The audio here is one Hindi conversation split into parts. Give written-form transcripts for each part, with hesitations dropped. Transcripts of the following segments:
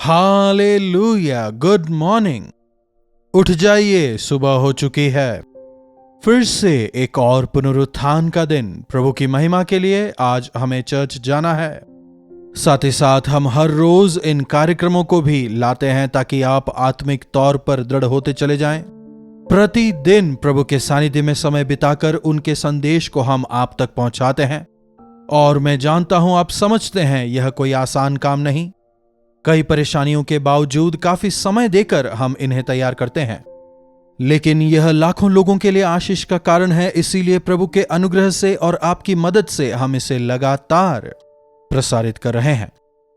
Hallelujah, good morning. उठ जाइए, सुबह हो चुकी है। फिर से एक और पुनरुत्थान का दिन। प्रभु की महिमा के लिए आज हमें चर्च जाना है। साथ ही साथ हम हर रोज इन कार्यक्रमों को भी लाते हैं ताकि आप आत्मिक तौर पर दृढ़ होते चले जाएं। प्रतिदिन प्रभु के सानिध्य में समय बिताकर उनके संदेश को हम आप तक पहुंचाते हैं। और मैं जानता हूं आप समझते हैं यह कोई आसान काम नहीं। कई परेशानियों के बावजूद काफी समय देकर हम इन्हें तैयार करते हैं, लेकिन यह लाखों लोगों के लिए आशीष का कारण है। इसीलिए प्रभु के अनुग्रह से और आपकी मदद से हम इसे लगातार प्रसारित कर रहे हैं।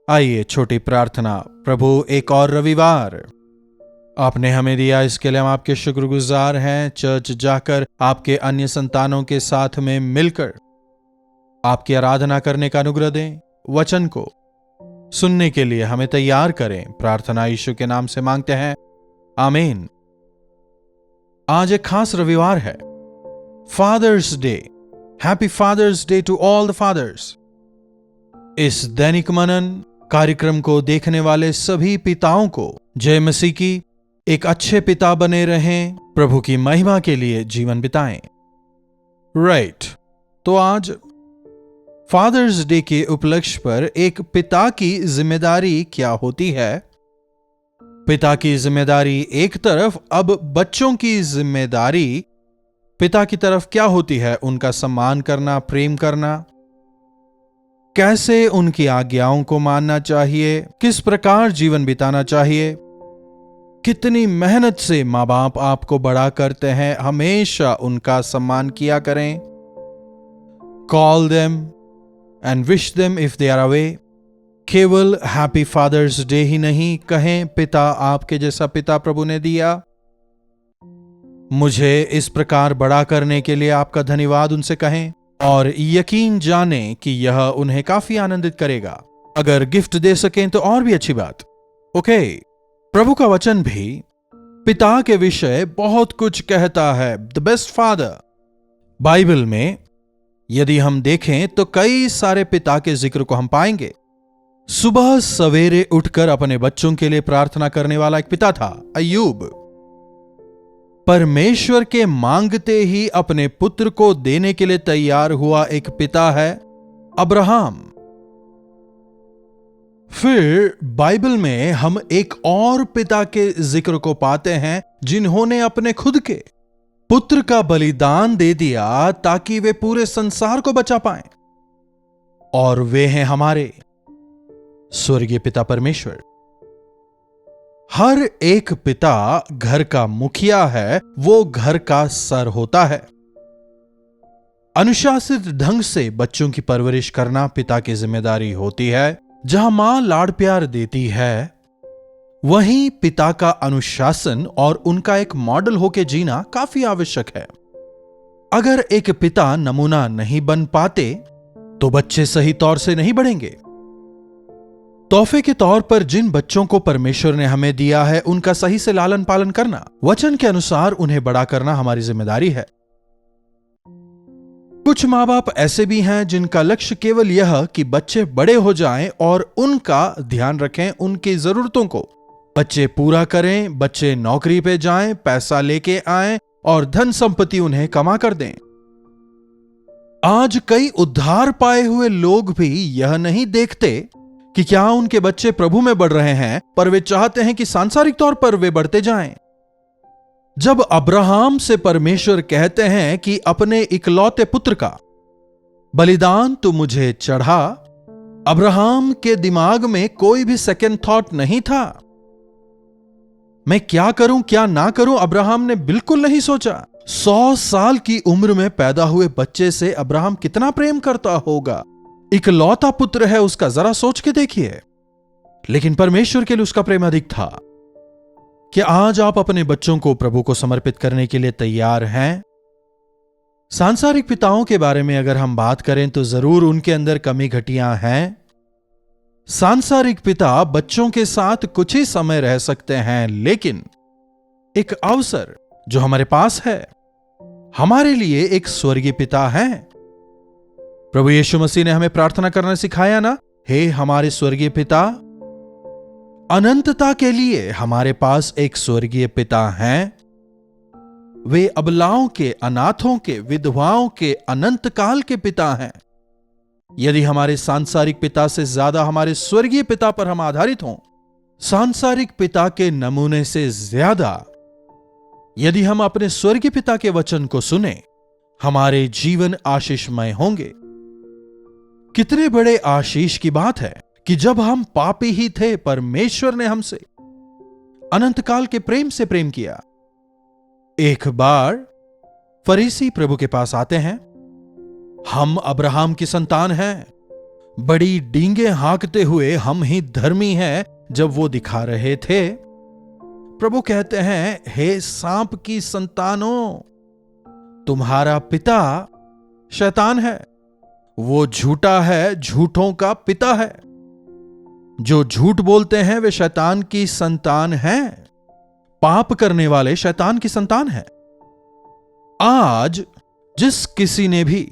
आइए छोटी प्रार्थना। प्रभु, एक और रविवार आपने हमें दिया, इसके लिए हम आपके शुक्रगुजार हैं। चर्च जाकर आपके अन्य संतानों के साथ में मिलकर आपकी आराधना करने का अनुग्रह दें। वचन को सुनने के लिए हमें तैयार करें। प्रार्थना यीशु के नाम से मांगते हैं, आमीन। आज एक खास रविवार है, Father's Day. Happy Father's Day to all the fathers. इस दैनिक मनन कार्यक्रम को देखने वाले सभी पिताओं को जय मसीह की। एक अच्छे पिता बने रहें, प्रभु की महिमा के लिए जीवन बिताएं। राइट, तो आज फादर्स डे के उपलक्ष्य पर एक पिता की जिम्मेदारी क्या होती है। पिता की जिम्मेदारी एक तरफ, अब बच्चों की जिम्मेदारी पिता की तरफ क्या होती है। उनका सम्मान करना, प्रेम करना, कैसे उनकी आज्ञाओं को मानना चाहिए, किस प्रकार जीवन बिताना चाहिए। कितनी मेहनत से माँ बाप आपको बड़ा करते हैं, हमेशा उनका सम्मान किया करें। Call them and wish them if they are away। केवल हैप्पी फादर्स डे ही नहीं कहें, पिता आपके जैसा पिता प्रभु ने दिया, मुझे इस प्रकार बड़ा करने के लिए आपका धन्यवाद उनसे कहें। और यकीन जाने कि यह उन्हें काफी आनंदित करेगा। अगर गिफ्ट दे सकें तो और भी अच्छी बात। ओके, प्रभु का वचन भी पिता के विषय बहुत कुछ कहता है। The best father. बाइबल में यदि हम देखें तो कई सारे पिता के जिक्र को हम पाएंगे। सुबह सवेरे उठकर अपने बच्चों के लिए प्रार्थना करने वाला एक पिता था, अय्यूब। परमेश्वर के मांगते ही अपने पुत्र को देने के लिए तैयार हुआ एक पिता है, अब्राहम। फिर बाइबल में हम एक और पिता के जिक्र को पाते हैं जिन्होंने अपने खुद के पुत्र का बलिदान दे दिया ताकि वे पूरे संसार को बचा पाएं। और वे हैं हमारे स्वर्गीय पिता परमेश्वर। हर एक पिता घर का मुखिया है, वो घर का सर होता है। अनुशासित ढंग से बच्चों की परवरिश करना पिता की जिम्मेदारी होती है। जहां मां लाड़ प्यार देती है, वहीं पिता का अनुशासन और उनका एक मॉडल होकर जीना काफी आवश्यक है। अगर एक पिता नमूना नहीं बन पाते तो बच्चे सही तौर से नहीं बढ़ेंगे। तोहफे के तौर पर जिन बच्चों को परमेश्वर ने हमें दिया है, उनका सही से लालन पालन करना, वचन के अनुसार उन्हें बड़ा करना हमारी जिम्मेदारी है। कुछ माँ बाप ऐसे भी हैं जिनका लक्ष्य केवल यह कि बच्चे बड़े हो जाएं और उनका ध्यान रखें, उनकी जरूरतों को बच्चे पूरा करें, बच्चे नौकरी पे जाएं, पैसा लेके आएं और धन संपत्ति उन्हें कमा कर दें। आज कई उद्धार पाए हुए लोग भी यह नहीं देखते कि क्या उनके बच्चे प्रभु में बढ़ रहे हैं, पर वे चाहते हैं कि सांसारिक तौर पर वे बढ़ते जाएं। जब अब्राहम से परमेश्वर कहते हैं कि अपने इकलौते पुत्र का बलिदान तू मुझे चढ़ा, अब्राहम के दिमाग में कोई भी सेकंड थॉट नहीं था। मैं क्या करूं क्या ना करूं, अब्राहम ने बिल्कुल नहीं सोचा। 100 साल की उम्र में पैदा हुए बच्चे से अब्राहम कितना प्रेम करता होगा। इकलौता पुत्र है उसका, जरा सोच के देखिए। लेकिन परमेश्वर के लिए उसका प्रेम अधिक था। क्या आज आप अपने बच्चों को प्रभु को समर्पित करने के लिए तैयार हैं? सांसारिक पिताओं के बारे में अगर हम बात करें तो जरूर उनके अंदर कमी घटियां हैं। सांसारिक पिता बच्चों के साथ कुछ ही समय रह सकते हैं, लेकिन एक अवसर जो हमारे पास है, हमारे लिए एक स्वर्गीय पिता है। प्रभु यीशु मसीह ने हमें प्रार्थना करना सिखाया ना, हे हमारे स्वर्गीय पिता, अनंतता के लिए हमारे पास एक स्वर्गीय पिता हैं। वे अबलाओं के, अनाथों के, विधवाओं के अनंत काल के पिता हैं। यदि हमारे सांसारिक पिता से ज्यादा हमारे स्वर्गीय पिता पर हम आधारित हों, सांसारिक पिता के नमूने से ज्यादा यदि हम अपने स्वर्गीय पिता के वचन को सुने, हमारे जीवन आशीषमय होंगे। कितने बड़े आशीष की बात है कि जब हम पापी ही थे, परमेश्वर ने हमसे अनंतकाल के प्रेम से प्रेम किया। एक बार फरीसी प्रभु के पास आते हैं। हम अब्राहम की संतान हैं, बड़ी डींगे हाँकते हुए हम ही धर्मी हैं जब वो दिखा रहे थे। प्रभु कहते हैं, हे सांप की संतानों, तुम्हारा पिता शैतान है। वो झूठा है, झूठों का पिता है। जो झूठ बोलते हैं वे शैतान की संतान हैं। पाप करने वाले शैतान की संतान हैं। आज जिस किसी ने भी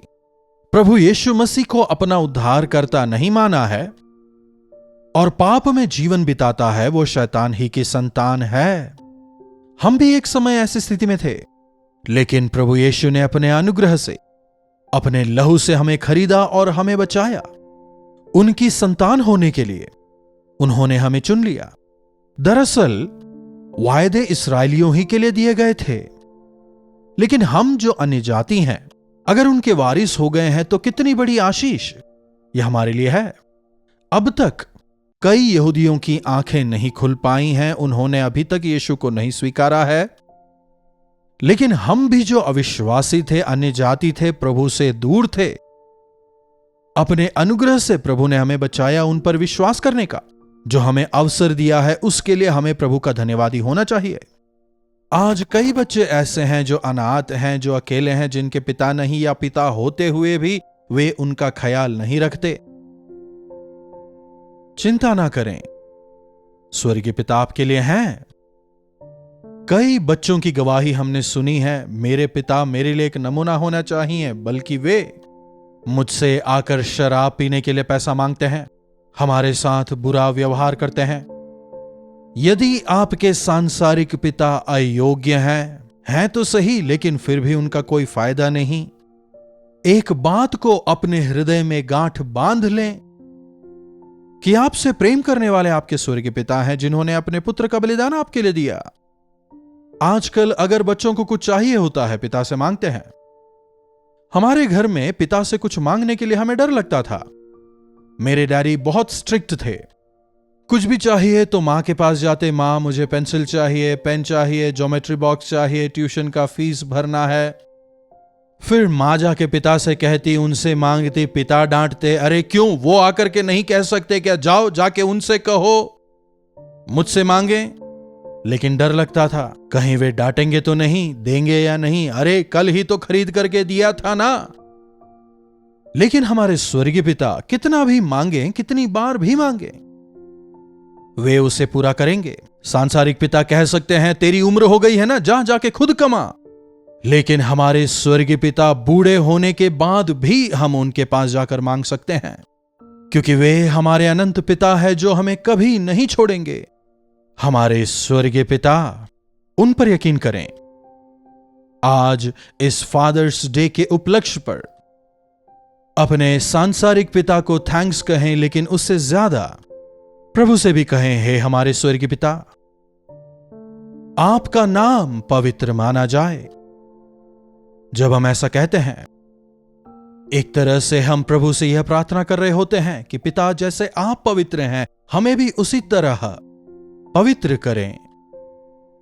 प्रभु यीशु मसीह को अपना उद्धारकर्ता नहीं माना है और पाप में जीवन बिताता है, वो शैतान ही की संतान है। हम भी एक समय ऐसी स्थिति में थे, लेकिन प्रभु यीशु ने अपने अनुग्रह से, अपने लहू से हमें खरीदा और हमें बचाया। उनकी संतान होने के लिए उन्होंने हमें चुन लिया। दरअसल वायदे इस्राएलियों ही के लिए दिए गए थे, लेकिन हम जो अन्य जाति हैं, अगर उनके वारिस हो गए हैं तो कितनी बड़ी आशीष यह हमारे लिए है। अब तक कई यहूदियों की आंखें नहीं खुल पाई हैं, उन्होंने अभी तक यीशु को नहीं स्वीकारा है। लेकिन हम भी जो अविश्वासी थे, अन्य जाति थे, प्रभु से दूर थे, अपने अनुग्रह से प्रभु ने हमें बचाया उन पर विश्वास करने का जो हमें अवसर दिया है। उसके लिए हमें प्रभु का धन्यवादी होना चाहिए। आज कई बच्चे ऐसे हैं जो अनाथ हैं, जो अकेले हैं, जिनके पिता नहीं या पिता होते हुए भी वे उनका ख्याल नहीं रखते। चिंता ना करें, स्वर्गीय पिता आपके लिए हैं। कई बच्चों की गवाही हमने सुनी है, मेरे पिता मेरे लिए एक नमूना होना चाहिए, बल्कि वे मुझसे आकर शराब पीने के लिए पैसा मांगते हैं, हमारे साथ बुरा व्यवहार करते हैं। यदि आपके सांसारिक पिता अयोग्य हैं तो सही, लेकिन फिर भी उनका कोई फायदा नहीं। एक बात को अपने हृदय में गांठ बांध लें कि आपसे प्रेम करने वाले आपके स्वर्गीय पिता हैं, जिन्होंने अपने पुत्र का बलिदान आपके लिए दिया। आजकल अगर बच्चों को कुछ चाहिए होता है, पिता से मांगते हैं। हमारे घर में पिता से कुछ मांगने के लिए हमें डर लगता था। मेरे डैडी बहुत स्ट्रिक्ट थे। कुछ भी चाहिए तो मां के पास जाते, मां मुझे पेंसिल चाहिए, पेन चाहिए, ज्योमेट्री बॉक्स चाहिए, ट्यूशन का फीस भरना है। फिर मां जाके पिता से कहती, उनसे मांगती, पिता डांटते, अरे क्यों, वो आकर के नहीं कह सकते क्या, जाओ जाके उनसे कहो मुझसे मांगे। लेकिन डर लगता था, कहीं वे डांटेंगे तो नहीं, देंगे या नहीं, अरे कल ही तो खरीद करके दिया था ना। लेकिन हमारे स्वर्गीय पिता कितना भी मांगे, कितनी बार भी मांगे, वे उसे पूरा करेंगे। सांसारिक पिता कह सकते हैं, तेरी उम्र हो गई है ना, जा जाके खुद कमा। लेकिन हमारे स्वर्गीय पिता बूढ़े होने के बाद भी हम उनके पास जाकर मांग सकते हैं, क्योंकि वे हमारे अनंत पिता है जो हमें कभी नहीं छोड़ेंगे। हमारे स्वर्गीय पिता, उन पर यकीन करें। आज इस फादर्स डे के उपलक्ष्य पर अपने सांसारिक पिता को थैंक्स कहें, लेकिन उससे ज्यादा प्रभु से भी कहें, हे हमारे स्वर्गीय पिता, आपका नाम पवित्र माना जाए। जब हम ऐसा कहते हैं, एक तरह से हम प्रभु से यह प्रार्थना कर रहे होते हैं कि पिता, जैसे आप पवित्र हैं, हमें भी उसी तरह पवित्र करें।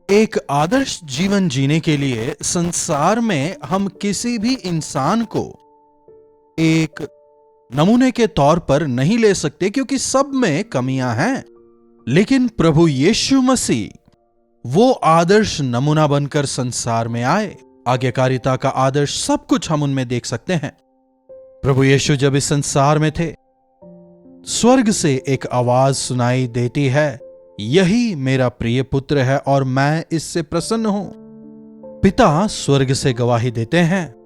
एक आदर्श जीवन जीने के लिए संसार में हम किसी भी इंसान को एक नमूने के तौर पर नहीं ले सकते, क्योंकि सब में कमियां हैं। लेकिन प्रभु यीशु मसीह वो आदर्श नमूना बनकर संसार में आए। आज्ञाकारिता का आदर्श सब कुछ हम उनमें देख सकते हैं। प्रभु यीशु जब इस संसार में थे, स्वर्ग से एक आवाज सुनाई देती है, यही मेरा प्रिय पुत्र है और मैं इससे प्रसन्न हूं। पिता स्वर्ग से गवाही देते हैं।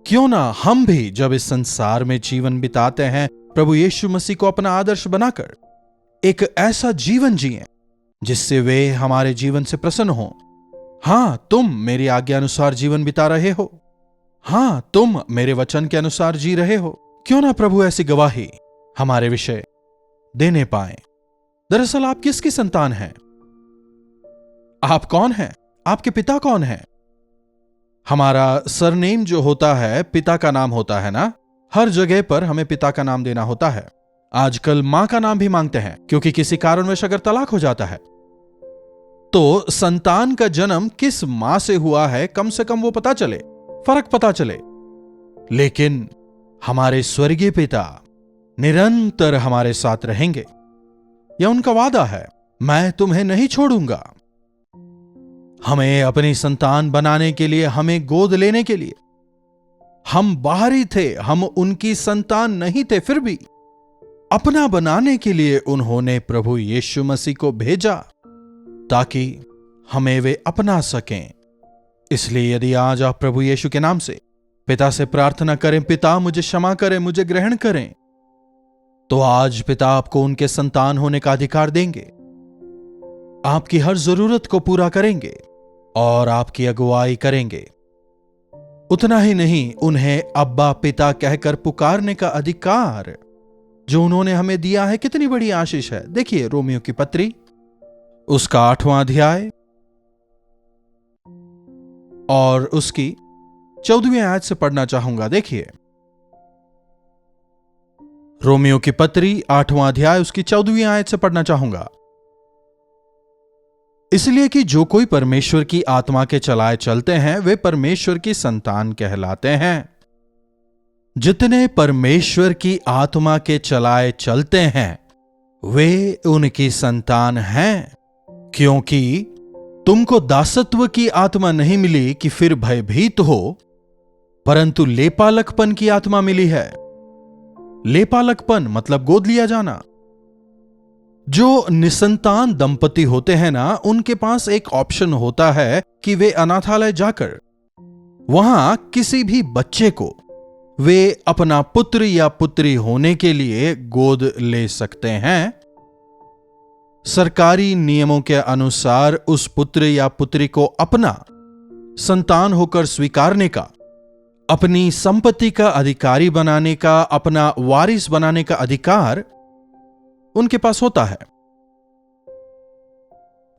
क्यों ना हम भी जब इस संसार में जीवन बिताते हैं, प्रभु यीशु मसीह को अपना आदर्श बनाकर एक ऐसा जीवन जिएं जिससे वे हमारे जीवन से प्रसन्न हों। हां, तुम मेरी आज्ञा अनुसार जीवन बिता रहे हो। हां, तुम मेरे वचन के अनुसार जी रहे हो। क्यों ना प्रभु ऐसी गवाही हमारे विषय देने पाए। दरअसल आप किसकी संतान हैं? आप कौन हैं? आपके पिता कौन हैं? हमारा सरनेम जो होता है पिता का नाम होता है ना। हर जगह पर हमें पिता का नाम देना होता है। आजकल मां का नाम भी मांगते हैं क्योंकि किसी कारणवश अगर तलाक हो जाता है तो संतान का जन्म किस मां से हुआ है कम से कम वो पता चले, फर्क पता चले। लेकिन हमारे स्वर्गीय पिता निरंतर हमारे साथ रहेंगे। यह उनका वादा है, मैं तुम्हें नहीं छोड़ूंगा। हमें अपनी संतान बनाने के लिए, हमें गोद लेने के लिए, हम बाहरी थे, हम उनकी संतान नहीं थे, फिर भी अपना बनाने के लिए उन्होंने प्रभु यीशु मसीह को भेजा ताकि हमें वे अपना सकें। इसलिए यदि आज आप प्रभु यीशु के नाम से पिता से प्रार्थना करें, पिता मुझे क्षमा करें, मुझे ग्रहण करें, तो आज पिता आपको उनके संतान होने का अधिकार देंगे, आपकी हर जरूरत को पूरा करेंगे और आपकी अगुवाई करेंगे। उतना ही नहीं, उन्हें अब्बा पिता कहकर पुकारने का अधिकार जो उन्होंने हमें दिया है, कितनी बड़ी आशीष है। देखिए रोमियो की पत्री उसका 8वां अध्याय और उसकी 14वीं आयत से पढ़ना चाहूंगा। देखिए रोमियो की पत्री 8वां अध्याय उसकी 14वीं आयत से पढ़ना चाहूंगा। इसलिए कि जो कोई परमेश्वर की आत्मा के चलाए चलते हैं वे परमेश्वर की संतान कहलाते हैं। जितने परमेश्वर की आत्मा के चलाए चलते हैं वे उनकी संतान हैं, क्योंकि तुमको दासत्व की आत्मा नहीं मिली कि फिर भयभीत हो, परंतु लेपालकपन की आत्मा मिली है। लेपालकपन मतलब गोद लिया जाना। जो निसंतान दंपति होते हैं ना, उनके पास एक ऑप्शन होता है कि वे अनाथालय जाकर वहां किसी भी बच्चे को वे अपना पुत्र या पुत्री होने के लिए गोद ले सकते हैं। सरकारी नियमों के अनुसार उस पुत्र या पुत्री को अपना संतान होकर स्वीकारने का, अपनी संपत्ति का अधिकारी बनाने का, अपना वारिस बनाने का अधिकार उनके पास होता है।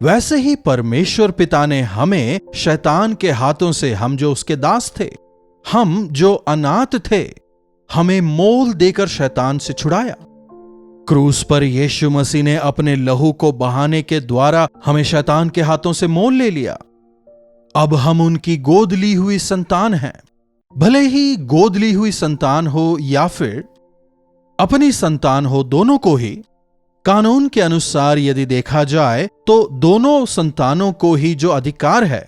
वैसे ही परमेश्वर पिता ने हमें शैतान के हाथों से, हम जो उसके दास थे, हम जो अनाथ थे, हमें मोल देकर शैतान से छुड़ाया। क्रूस पर यीशु मसीह ने अपने लहू को बहाने के द्वारा हमें शैतान के हाथों से मोल ले लिया। अब हम उनकी गोद ली हुई संतान हैं। भले ही गोद ली हुई संतान हो या फिर अपनी संतान हो, दोनों को ही कानून के अनुसार यदि देखा जाए तो दोनों संतानों को ही जो अधिकार है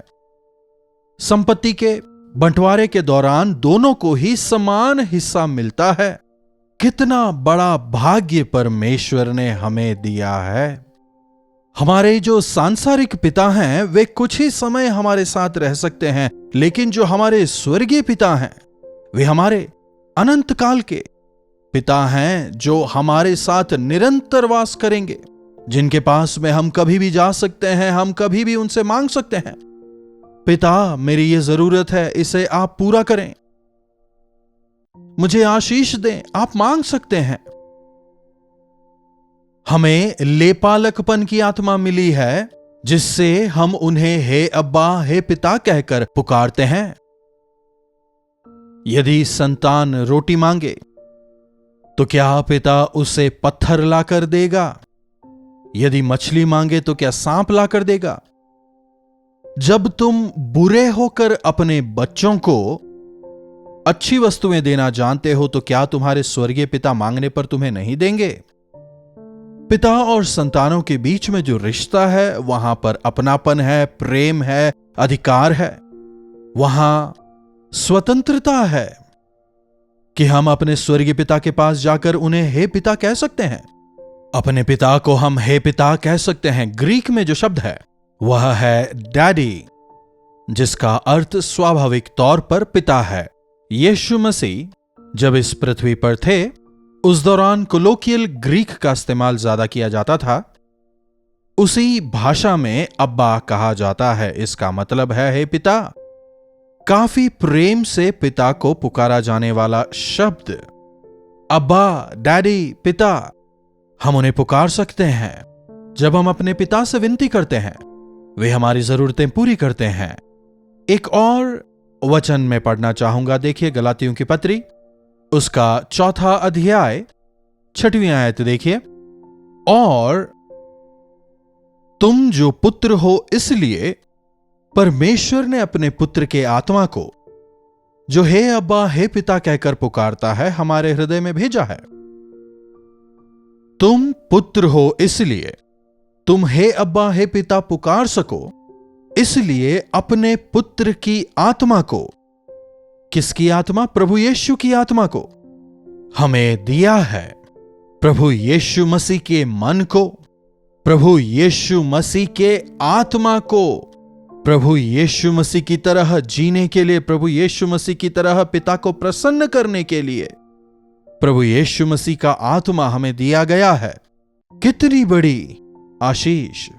संपत्ति के बंटवारे के दौरान, दोनों को ही समान हिस्सा मिलता है। कितना बड़ा भाग्य परमेश्वर ने हमें दिया है। हमारे जो सांसारिक पिता हैं वे कुछ ही समय हमारे साथ रह सकते हैं, लेकिन जो हमारे स्वर्गीय पिता हैं वे हमारे अनंत काल के पिता हैं, जो हमारे साथ निरंतर वास करेंगे, जिनके पास में हम कभी भी जा सकते हैं, हम कभी भी उनसे मांग सकते हैं, पिता मेरी ये जरूरत है, इसे आप पूरा करें, मुझे आशीष दें, आप मांग सकते हैं। हमें लेपालकपन की आत्मा मिली है जिससे हम उन्हें हे अब्बा, हे पिता कहकर पुकारते हैं। यदि संतान रोटी मांगे तो क्या पिता उसे पत्थर लाकर देगा? यदि मछली मांगे तो क्या सांप लाकर देगा? जब तुम बुरे होकर अपने बच्चों को अच्छी वस्तुएं देना जानते हो तो क्या तुम्हारे स्वर्गीय पिता मांगने पर तुम्हें नहीं देंगे? पिता और संतानों के बीच में जो रिश्ता है वहां पर अपनापन है, प्रेम है, अधिकार है, वहां स्वतंत्रता है कि हम अपने स्वर्गीय पिता के पास जाकर उन्हें हे पिता कह सकते हैं। अपने पिता को हम हे पिता कह सकते हैं। ग्रीक में जो शब्द है वह है डैडी, जिसका अर्थ स्वाभाविक तौर पर पिता है। यीशु मसीह जब इस पृथ्वी पर थे उस दौरान कोलोकियल ग्रीक का इस्तेमाल ज्यादा किया जाता था। उसी भाषा में अब्बा कहा जाता है। इसका मतलब है हे पिता। काफी प्रेम से पिता को पुकारा जाने वाला शब्द अब्बा, डैडी, पिता। हम उन्हें पुकार सकते हैं जब हम अपने पिता से विनती करते हैं। वे हमारी जरूरतें पूरी करते हैं। एक और वचन में पढ़ना चाहूंगा। देखिए गलातियों की पत्री उसका 4 अध्याय 6वीं आयत देखिए। और तुम जो पुत्र हो इसलिए परमेश्वर ने अपने पुत्र के आत्मा को, जो हे अब्बा हे पिता कहकर पुकारता है, हमारे हृदय में भेजा है। तुम पुत्र हो इसलिए तुम हे अब्बा हे पिता पुकार सको, इसलिए अपने पुत्र की आत्मा को, किसकी आत्मा? प्रभु यीशु की आत्मा को हमें दिया है। प्रभु यीशु मसीह के मन को, प्रभु यीशु मसीह के आत्मा को, प्रभु यीशु मसीह की तरह जीने के लिए, प्रभु यीशु मसीह की तरह पिता को प्रसन्न करने के लिए प्रभु यीशु मसीह का आत्मा हमें दिया गया है। कितनी बड़ी आशीष!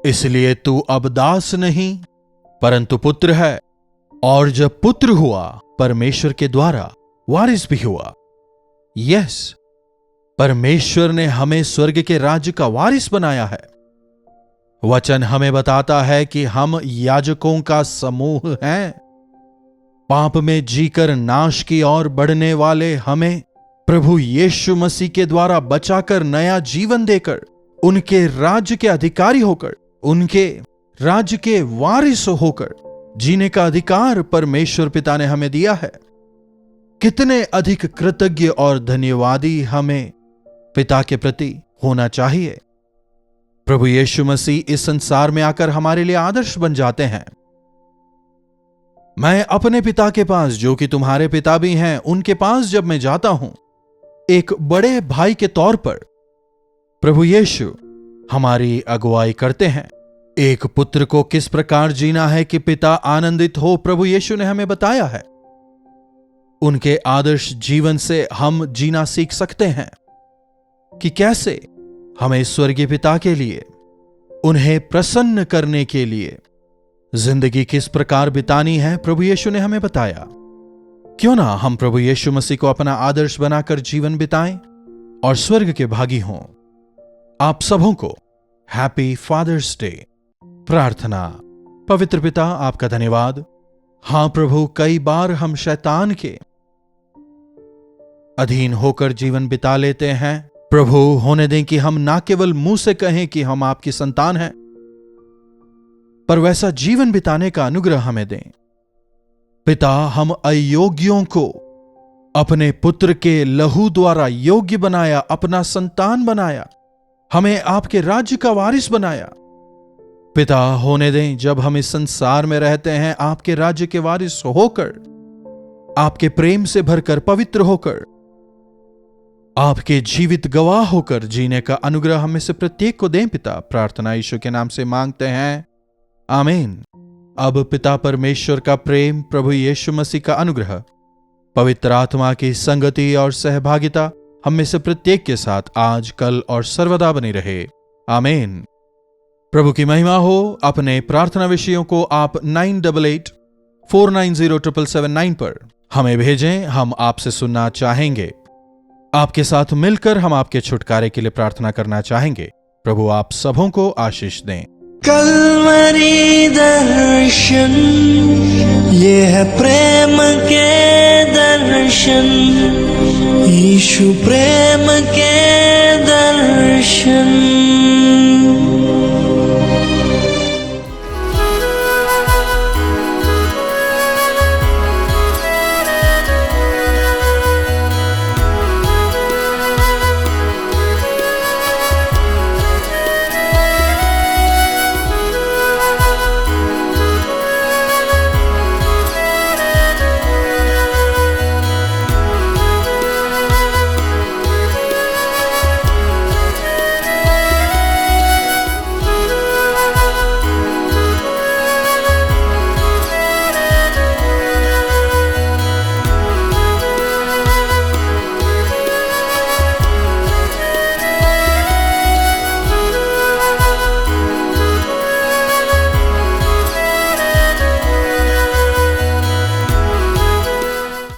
इसलिए तू अब दास नहीं परंतु पुत्र है, और जब पुत्र हुआ परमेश्वर के द्वारा वारिस भी हुआ। यस, परमेश्वर ने हमें स्वर्ग के राज्य का वारिस बनाया है। वचन हमें बताता है कि हम याजकों का समूह हैं। पाप में जीकर नाश की ओर बढ़ने वाले हमें प्रभु यीशु मसीह के द्वारा बचाकर नया जीवन देकर, उनके राज्य के अधिकारी होकर, उनके राज्य के वारिस होकर जीने का अधिकार परमेश्वर पिता ने हमें दिया है। कितने अधिक कृतज्ञ और धन्यवादी हमें पिता के प्रति होना चाहिए। प्रभु यीशु मसीह इस संसार में आकर हमारे लिए आदर्श बन जाते हैं। मैं अपने पिता के पास, जो कि तुम्हारे पिता भी हैं, उनके पास जब मैं जाता हूं, एक बड़े भाई के तौर पर प्रभु यीशु हमारी अगुवाई करते हैं। एक पुत्र को किस प्रकार जीना है कि पिता आनंदित हो, प्रभु यीशु ने हमें बताया है। उनके आदर्श जीवन से हम जीना सीख सकते हैं कि कैसे हमें स्वर्गीय पिता के लिए, उन्हें प्रसन्न करने के लिए जिंदगी किस प्रकार बितानी है, प्रभु यीशु ने हमें बताया। क्यों ना हम प्रभु यीशु मसीह को अपना आदर्श बनाकर जीवन बिताएं और स्वर्ग के भागी हों। आप सबों को हैप्पी फादर्स डे। प्रार्थना। पवित्र पिता, आपका धन्यवाद। हां प्रभु, कई बार हम शैतान के अधीन होकर जीवन बिता लेते हैं। प्रभु, होने दें कि हम ना केवल मुंह से कहें कि हम आपकी संतान हैं, पर वैसा जीवन बिताने का अनुग्रह हमें दें। पिता, हम अयोग्यों को अपने पुत्र के लहू द्वारा योग्य बनाया, अपना संतान बनाया, हमें आपके राज्य का वारिस बनाया। पिता, होने दें जब हम इस संसार में रहते हैं, आपके राज्य के वारिस होकर, आपके प्रेम से भरकर, पवित्र होकर, आपके जीवित गवाह होकर जीने का अनुग्रह हमें से प्रत्येक को दें। पिता, प्रार्थना यीशु के नाम से मांगते हैं, आमीन। अब पिता परमेश्वर का प्रेम, प्रभु यीशु मसीह का अनुग्रह, पवित्र आत्मा की संगति और सहभागिता हम में से प्रत्येक के साथ आज, कल और सर्वदा बनी रहे। आमीन। प्रभु की महिमा हो। अपने प्रार्थना विषयों को आप 9884907779 पर हमें भेजें। हम आपसे सुनना चाहेंगे। आपके साथ मिलकर हम आपके छुटकारे के लिए प्रार्थना करना चाहेंगे। प्रभु आप सबों को आशीष दें। कल्वरी दर्शन, ये है प्रेम के दर्शन, यीशु प्रेम के दर्शन।